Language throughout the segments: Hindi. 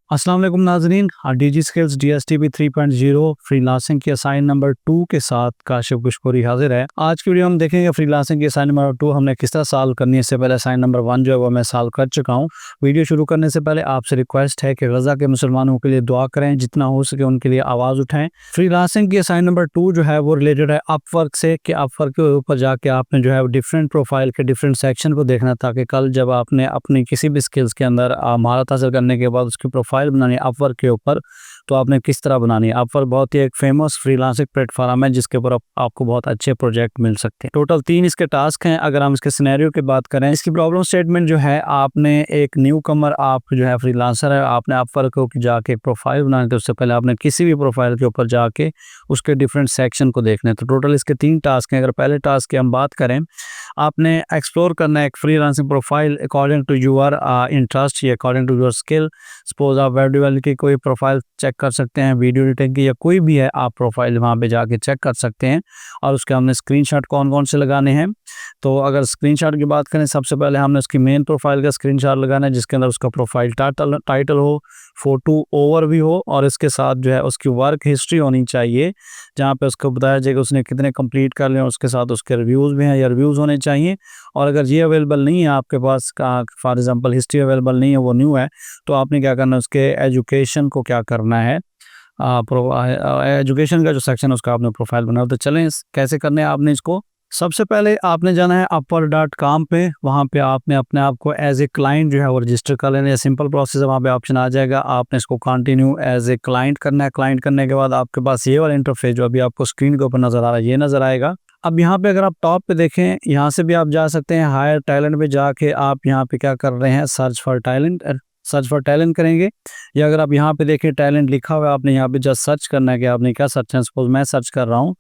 अस्सलाम वालेकुम नाज़रीन, डीजी स्किल्स डीएसटीपी 3.0 फ्रीलांसिंग की असाइन नंबर 2 के साथ काशिफ गुशकोरी हाजिर है। आज की वीडियो हम देखेंगे फ्रीलांसिंग की असाइन नंबर 2 हमने किस तरह सॉल्व करनी है। इससे पहले असाइन नंबर 1 जो है वो मैं सॉल्व कर चुका हूँ। वीडियो शुरू करने से पहले आपसे रिक्वेस्ट है कि गज़ा के मुसलमानों के लिए दुआ करें, जितना हो सके उनके लिए आवाज़ उठाएं। फ्रीलांसिंग की असाइन नंबर 2 जो है वो रिलेटेड है अपवर्क से, कि अपवर्क के ऊपर जाके आपने जो है डिफरेंट प्रोफाइल के डिफरेंट सेक्शन को देखना, ताकि कल जब आपने अपनी किसी भी स्किल्स के अंदर महारत हासिल करने के बाद उसकी प्रोफाइल बनानी है अपवर्क के ऊपर, तो आपने किस तरह बनानी है। अपवर्क बहुत ही एक फेमस फ्रीलांसिंग प्लेटफॉर्म है जिसके ऊपर आपको बहुत अच्छे प्रोजेक्ट मिल सकते हैं। टोटल 3 इसके टास्क हैं। अगर हम इसके सिनेरियो की बात करें, इसकी प्रॉब्लम स्टेटमेंट जो है, आपने एक न्यू कमर, आप जो है फ्रीलांसर है, आपने अपवर्क के जाके प्रोफाइल बनानी, तो उससे पहले आपने किसी भी प्रोफाइल के ऊपर जाके उसके डिफरेंट सेक्शन को देखना है। तो टोटल इसके 3 टास्क हैं। अगर पहले टास्क की हम बात करें, आपने एक्सप्लोर करना है एक freelancing profile according to your interest या according to your skill. Suppose आप वेब डेवलपर की कोई प्रोफाइल चेक कर सकते हैं, वीडियो एडिटिंग की या कोई भी है, आप प्रोफाइल वहाँ पे जाके चेक कर सकते हैं। और उसके हमने स्क्रीनशॉट कौन कौन से लगाने हैं। तो अगर स्क्रीनशॉट की बात करें, सबसे पहले हमने उसकी मेन प्रोफाइल का स्क्रीनशॉट लगाना है, जिसके अंदर उसका प्रोफाइल टाइटल हो, फोटो ओवरव्यू हो, और इसके साथ जो है उसकी वर्क हिस्ट्री होनी चाहिए, जहाँ पे उसको बताया जाएगा उसने कितने कंप्लीट कर लिए, उसके साथ उसके रिव्यूज़ भी हैं या रिव्यूज़ होने चाहिए। और अगर ये अवेलेबल नहीं है आपके पास, फॉर एग्जांपल हिस्ट्री अवेलेबल नहीं है, वो न्यू है, तो आपने क्या करना है, उसके एजुकेशन को क्या करना है, एजुकेशन का जो सेक्शन है उसका आपने प्रोफाइल बनाओ। तो चलें कैसे करने हैं आपने इसको। सबसे पहले आपने जाना है upwork.com पे। वहाँ पे आपने अपने आप को एज ए क्लाइंट जो है वो रजिस्टर कर लेना है। सिंपल प्रोसेस है, वहाँ पे ऑप्शन आ जाएगा, आपने इसको कंटिन्यू एज ए क्लाइंट करना है। क्लाइंट करने के बाद आपके पास ये वाला इंटरफेस जो अभी आपको स्क्रीन के ऊपर नज़र आ रहा है, ये नज़र आएगा। अब यहाँ पे अगर आप टॉप पे देखें, यहाँ से भी आप जा सकते हैं, हायर टैलेंट पे जाके आप यहाँ पे क्या कर रहे हैं, सर्च फॉर टैलेंट करेंगे। या अगर आप यहाँ पे देखें टैलेंट लिखा हुआ है, आपने यहाँ पे जस्ट सर्च करना है कि आपने क्या सर्च है। सपोज मैं सर्च कर रहा हूँ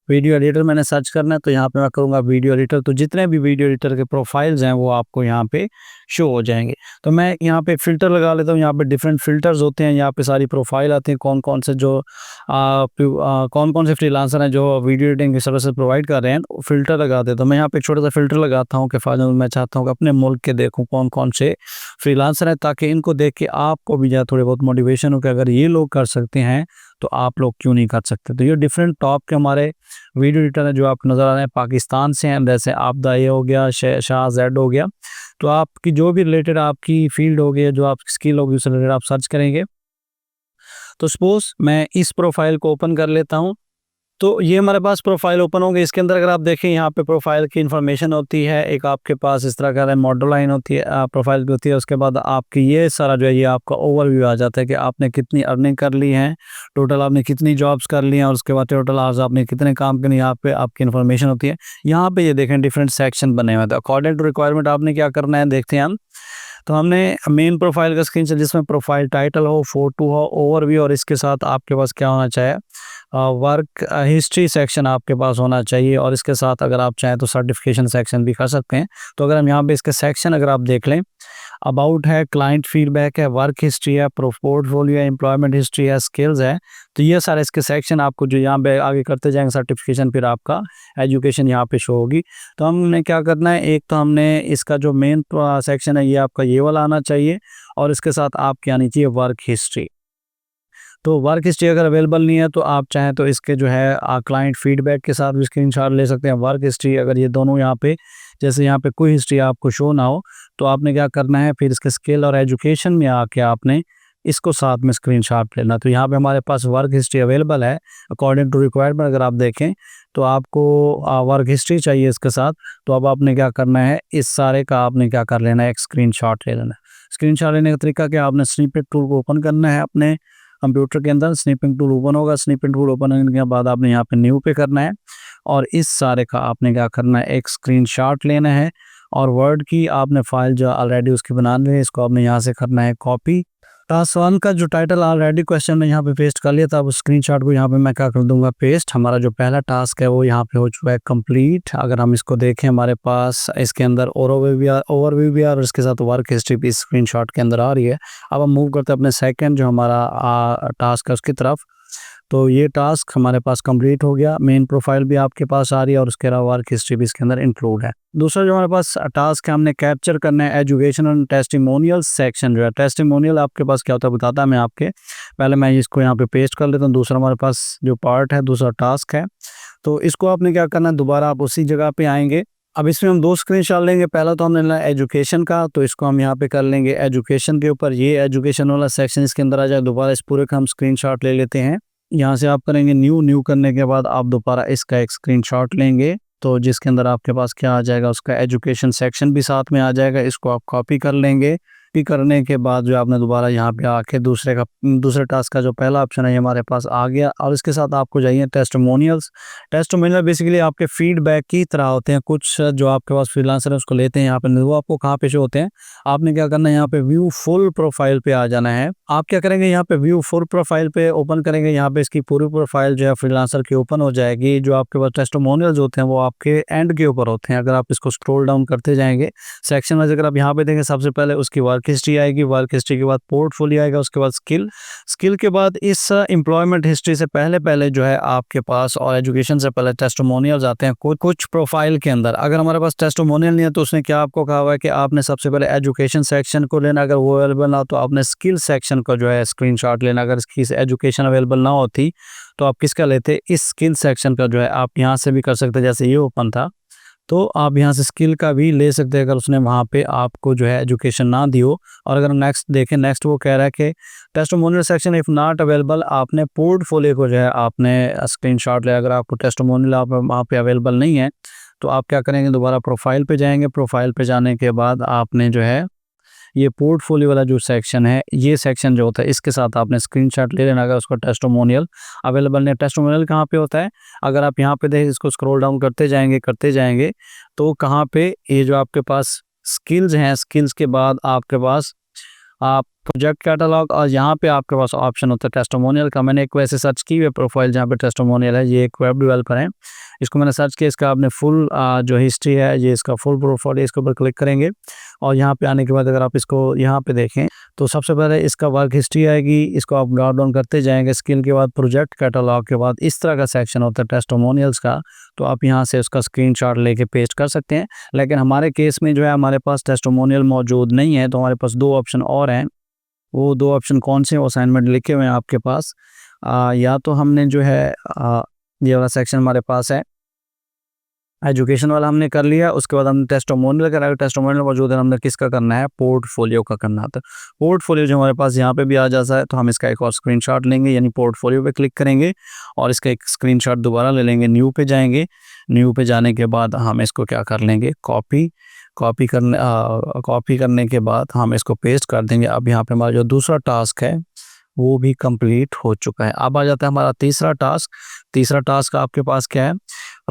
वीडियो एडिटर मैंने सर्च करना है, तो यहाँ पे मैं करूँगा वीडियो एडिटर। तो जितने भी वीडियो एडिटर के प्रोफाइल्स हैं वो आपको यहाँ पे शो हो जाएंगे। तो मैं यहाँ पे फ़िल्टर लगा लेता हूँ। यहाँ पे डिफरेंट फ़िल्टर्स होते हैं, यहाँ पे सारी प्रोफाइल आती हैं, कौन कौन से फ्रीलांसर हैं जो वीडियो एडिटिंग की सर्विसेज प्रोवाइड कर रहे हैं, फ़िल्टर लगा देता हूँ। मैं यहाँ पे एक छोटा सा फ़िल्टर लगाता हूँ कि फाइनल मैं चाहता हूँ कि अपने मुल्क के देखूँ कौन कौन से फ्रीलांसर हैं, ताकि इनको देख के आपको भी जो थोड़ी बहुत मोटिवेशन हो कि अगर ये लोग कर सकते हैं तो आप लोग क्यों नहीं कर सकते। तो ये डिफरेंट टॉप के हमारे वीडियो एडिटर है जो आपको नज़र आ रहे हैं, पाकिस्तान से हैं। जैसे आपदा ये हो गया, शाह जेड हो गया। तो आपकी जो भी रिलेटेड आपकी फील्ड होगी, जो आपकी स्किल होगी, उससे रिलेटेड आप सर्च करेंगे। तो सपोज मैं इस प्रोफाइल को ओपन कर लेता हूँ। तो ये हमारे पास प्रोफाइल ओपन हो गई। इसके अंदर अगर आप देखें, यहाँ पे प्रोफाइल की इन्फॉर्मेशन होती है, एक आपके पास इस तरह का मॉडल लाइन होती है, प्रोफाइल की होती है। उसके बाद आपकी ये सारा जो है ये आपका ओवरव्यू आ जाता है कि आपने कितनी अर्निंग कर ली है, टोटल आपने कितनी जॉब्स कर ली हैं, और उसके बाद टोटल आज आपने कितने काम किए, यहाँ पे आपकी इन्फॉर्मेशन होती है। यहाँ पे ये देखें डिफरेंट सेक्शन बने हुए हैं। तो अकॉर्डिंग टू रिक्वायरमेंट आपने क्या करना है, देखते हैं हम। तो हमने मेन प्रोफाइल का स्क्रीन जिसमें प्रोफाइल टाइटल हो, फोटो हो, ओवरव्यू, और इसके साथ आपके पास क्या होना चाहिए, वर्क हिस्ट्री सेक्शन आपके पास होना चाहिए। और इसके साथ अगर आप चाहें तो सर्टिफिकेशन सेक्शन भी कर सकते हैं। तो अगर हम यहाँ पे इसके सेक्शन अगर आप देख लें, अबाउट है, क्लाइंट फीडबैक है, वर्क हिस्ट्री है, पोर्टफोलियो है, एम्प्लॉयमेंट हिस्ट्री है, स्किल्स है। तो ये सारे इसके सेक्शन आपको जो यहाँ पे आगे करते जाएंगे सर्टिफिकेशन, फिर आपका एजुकेशन यहाँ पे शो होगी। तो हमने क्या करना है, एक तो हमने इसका जो मेन सेक्शन है ये आपका ये वाला आना चाहिए, और इसके साथ आपकी आनी चाहिए वर्क हिस्ट्री। तो वर्क हिस्ट्री अगर अवेलेबल नहीं है तो आप चाहें तो इसके जो है क्लाइंट फीडबैक के साथ भी स्क्रीनशॉट ले सकते हैं। वर्क हिस्ट्री अगर ये दोनों यहाँ पे, जैसे यहाँ पे कोई हिस्ट्री आपको शो ना हो, तो आपने क्या करना है, फिर इसके स्किल और एजुकेशन में आके आपने इसको साथ में स्क्रीनशॉट लेना। तो यहाँ पे हमारे पास वर्क हिस्ट्री अवेलेबल है अकॉर्डिंग टू रिक्वायरमेंट। अगर आप देखें तो आपको वर्क हिस्ट्री चाहिए इसके साथ। तो अब आपने क्या करना है, इस सारे का आपने क्या कर लेना है, एक स्क्रीनशॉट ले लेना है। स्क्रीनशॉट लेने का तरीका क्या, आपने स्निपेट टूल को ओपन करना है अपने कंप्यूटर के अंदर। स्निपिंग टूल ओपन होगा, स्निपिंग टूल ओपन होने के बाद आपने यहाँ पे न्यू पे करना है, और इस सारे का आपने क्या करना है, एक स्क्रीनशॉट लेना है। और वर्ड की आपने फाइल जो ऑलरेडी उसकी बना ली है, इसको आपने यहाँ से करना है कॉपी। टास्क 1 का जो टाइटल ऑलरेडी क्वेश्चन में यहाँ पे पेस्ट कर लिया था, अब स्क्रीनशॉट को यहाँ पे मैं क्या कर दूंगा, पेस्ट। हमारा जो पहला टास्क है वो यहाँ पे हो चुका है कंप्लीट। अगर हम इसको देखें, हमारे पास इसके अंदर ओवरव्यू भी और इसके साथ वर्क हिस्ट्री भी स्क्रीनशॉट के अंदर आ रही है। अब हम मूव करते हैं अपने सेकंड जो हमारा टास्क है उसकी तरफ। तो ये टास्क हमारे पास कंप्लीट हो गया। मेन प्रोफाइल भी आपके पास आ रही है और उसके अलावा वर्क हिस्ट्री भी इसके अंदर इंक्लूड है। दूसरा जो हमारे पास टास्क है, हमने कैप्चर करना है एजुकेशन एंड टेस्टिमोनियल सेक्शन। जो है टेस्टिमोनियल आपके पास क्या होता है बताता है मैं आपके, पहले मैं इसको यहाँ पे पेस्ट कर लेता हूँ। दूसरा हमारे पास जो पार्ट है, दूसरा टास्क है, तो इसको आपने क्या करना है, दोबारा आप उसी जगह पे आएंगे। अब इसमें हम 2 स्क्रीनशॉट लेंगे। पहला तो हमने लेना है एजुकेशन का, तो इसको हम यहाँ पे कर लेंगे एजुकेशन के ऊपर। ये एजुकेशन वाला सेक्शन इसके अंदर आ जाए। दोबारा इस पूरे का हम स्क्रीनशॉट ले लेते हैं। यहाँ से आप करेंगे न्यू करने के बाद आप दोबारा इसका एक स्क्रीनशॉट लेंगे, तो जिसके अंदर आपके पास क्या आ जाएगा, उसका एजुकेशन सेक्शन भी साथ में आ जाएगा। इसको आप कॉपी कर लेंगे। कॉपी करने के बाद जो आपने दोबारा यहाँ पे आके दूसरे टास्क का जो पहला ऑप्शन है ये हमारे पास आ गया। और इसके साथ आपको चाहिए टेस्टिमोनियल्स। टेस्टिमोनियल बेसिकली आपके फीडबैक की तरह होते हैं। कुछ जो आपके पास फ्रीलांसर है उसको लेते हैं यहाँ पे, वो आपको कहाँ पे शो होते हैं। आपने क्या करना है, यहाँ पे व्यू फुल प्रोफाइल पे आ जाना है। आप क्या करेंगे, यहाँ पे व्यू फुल प्रोफाइल पे ओपन करेंगे। यहाँ पे इसकी पूरी प्रोफाइल जो है फ्रीलांसर की ओपन हो जाएगी। जो आपके पास टेस्टिमोनियल्स होते हैं वो आपके एंड के ऊपर होते हैं। अगर आप इसको स्क्रॉल डाउन करते जाएंगे सेक्शन वाइज, अगर आप यहाँ पे देखें, सबसे पहले उसकी वर्क हिस्ट्री आएगी, वर्क हिस्ट्री के बाद पोर्टफोलियो आएगा, उसके बाद स्किल के बाद इस एम्प्लॉयमेंट हिस्ट्री से पहले जो है आपके पास, और एजुकेशन से पहले टेस्टिमोनियल्स आते हैं कुछ प्रोफाइल के अंदर। अगर हमारे पास टेस्टिमोनियल नहीं है तो उसने क्या आपको कहा हुआ है कि आपने सबसे पहले एजुकेशन सेक्शन को लेना। अगर वो अवेलेबल ना हो तो आपने स्किल सेक्शन को जो है स्क्रीनशॉट लेना। अगर इसकी एजुकेशन अवेलेबल ना होती तो आप किसका लेते, इस स्किल सेक्शन का। जो है आप यहाँ से भी कर सकते हैं, जैसे ये ओपन था तो आप यहाँ से स्किल का भी ले सकते हैं अगर उसने वहाँ पे आपको जो है एजुकेशन ना दी हो। और अगर नेक्स्ट देखें, नेक्स्ट वो कह रहा है कि testimonial section if not available, आपने पोर्टफोलियो को जो है आपने स्क्रीनशॉट लिया। अगर आपको टेस्टिमोनियल आप वहाँ पे अवेलेबल नहीं है तो आप क्या करेंगे, दोबारा प्रोफाइल पे जाएंगे। प्रोफाइल पे जाने के बाद आपने जो है ये पोर्टफोलियो वाला जो सेक्शन है, ये सेक्शन जो होता है इसके साथ आपने स्क्रीनशॉट ले लेना। अगर उसका टेस्टिमोनियल अवेलेबल नहीं। टेस्टिमोनियल कहाँ पे होता है, अगर आप यहाँ पे देखें, इसको स्क्रॉल डाउन करते जाएंगे तो कहाँ पे, ये जो आपके पास स्किल्स हैं, स्किल्स के बाद आपके पास आप प्रोजेक्ट कैटलॉग, और यहाँ पे आपके पास ऑप्शन होता है टेस्टिमोनियल का। मैंने एक वैसे सर्च की हुई प्रोफाइल जहाँ पे टेस्टिमोनियल है, ये एक वेब डेवलपर है, इसको मैंने सर्च किया। इसका आपने फुल जो हिस्ट्री है, ये इसका फुल प्रोफाइल है, इसके ऊपर क्लिक करेंगे। और यहाँ पे आने के बाद अगर आप इसको यहाँ पे देखें तो सबसे पहले इसका वर्क हिस्ट्री आएगी। इसको आप ड्रॉप डाउन करते जाएंगे। स्किल के बाद प्रोजेक्ट कैटलॉग के बाद इस तरह का सेक्शन होता है टेस्टिमोनियल्स का। तो आप यहाँ से उसका स्क्रीनशॉट लेके पेस्ट कर सकते हैं। लेकिन हमारे केस में जो है हमारे पास टेस्टिमोनियल मौजूद नहीं है, तो हमारे पास 2 ऑप्शन और हैं। वो 2 ऑप्शन कौन से, वो असाइनमेंट लिखे हुए हैं आपके पास। या तो हमने जो है ये वाला सेक्शन हमारे पास है, एजुकेशन वाला हमने कर लिया। उसके बाद हमने टेस्टिमोनियल करा। टेस्टिमोनियल मौजूद है, हमने किसका करना है, पोर्टफोलियो का करना था। पोर्टफोलियो जो हमारे पास यहाँ पे भी आ जाता है, तो हम इसका एक और स्क्रीनशॉट लेंगे, यानी पोर्टफोलियो पे क्लिक करेंगे और इसका एक स्क्रीनशॉट दोबारा ले लेंगे। न्यू पे जाएंगे। न्यू पे जाने के बाद हम इसको क्या कर लेंगे, कॉपी करने के बाद हम इसको पेस्ट कर देंगे। अब यहाँ पे हमारा जो दूसरा टास्क है वो भी कंप्लीट हो चुका है। अब आ जाता है हमारा तीसरा टास्क आपके पास क्या है,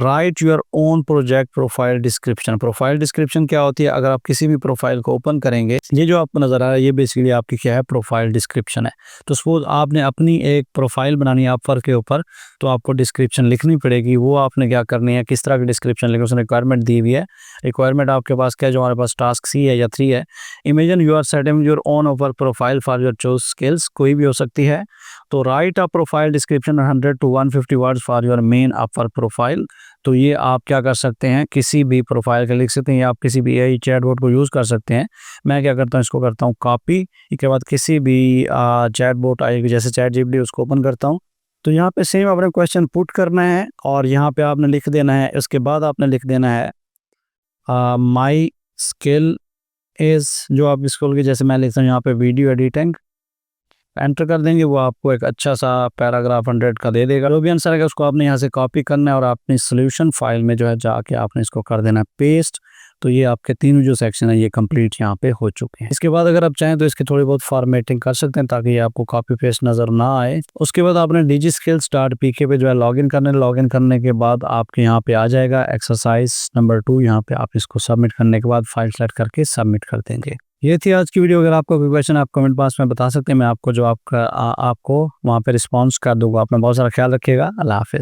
right your own project profile description. Profile description क्या होती है, अगर आप किसी भी प्रोफाइल को ओपन करेंगे, ये जो आपको नजर आ रहा है ये बेसिकली आपकी क्या है, प्रोफाइल डिस्क्रिप्शन है। तो सपोज आपने अपनी एक प्रोफाइल बनानी है अपवर्क के ऊपर, तो आपको डिस्क्रिप्शन लिखनी पड़ेगी। वो आपने क्या करनी है, किस तरह की डिस्क्रिप्शन लिखनी है, उसने रिक्वायरमेंट दी हुई है। रिक्वायरमेंट आपके पास क्या है, जो हमारे पास टास्क सी है या 3 है, imagine you are setting your own over profile for your choose skills, कोई भी हो सकती है। तो write a profile description 100 to 150 words for your main Upwork profile. तो ये आप क्या कर सकते हैं, किसी भी प्रोफाइल के लिख सकते हैं, या आप किसी भी एआई चैटबॉट को यूज़ कर सकते हैं। मैं क्या करता हूँ, इसको करता हूँ कॉपी। इसके बाद किसी भी चैटबॉट आएगी, जैसे चैट जीपीटी, उसको ओपन करता हूँ। तो यहाँ पे सेम आपने क्वेश्चन पुट करना है और यहाँ पे आपने लिख देना है। उसके बाद आपने लिख देना है माई स्किल इज़, जो आप स्कूल की, जैसे मैं लिखता हूँ यहाँ पे वीडियो एडिटिंग, एंटर कर देंगे। वो आपको एक अच्छा सा पैराग्राफ 100 का दे देगा। जो भी आंसर है उसको आपने यहाँ से कॉपी करना है और अपनी सोल्यूशन फाइल में जो है जाके आपने इसको कर देना है पेस्ट। तो ये आपके 3 जो सेक्शन है ये कंप्लीट यहाँ पे हो चुके हैं। इसके बाद अगर आप चाहें तो इसकी थोड़ी बहुत फॉर्मेटिंग कर सकते हैं ताकि ये आपको कॉपी पेस्ट नज़र ना आए। उसके बाद आपने DigiSkills.pk पे जो है लॉगिन करने के बाद आपके यहाँ पे आ जाएगा एक्सरसाइज नंबर 2। यहाँ पे आप इसको सबमिट करने के बाद फाइल सेलेक्ट करके सबमिट कर देंगे। ये थी आज की वीडियो। अगर आपको कोई क्वेश्चन आप कमेंट बॉक्स में बता सकते हैं, मैं आपको जो आपको वहाँ पे रिस्पॉन्स कर दूंगा। आपने बहुत सारा ख्याल रखिएगा। अल्लाह हाफिज़।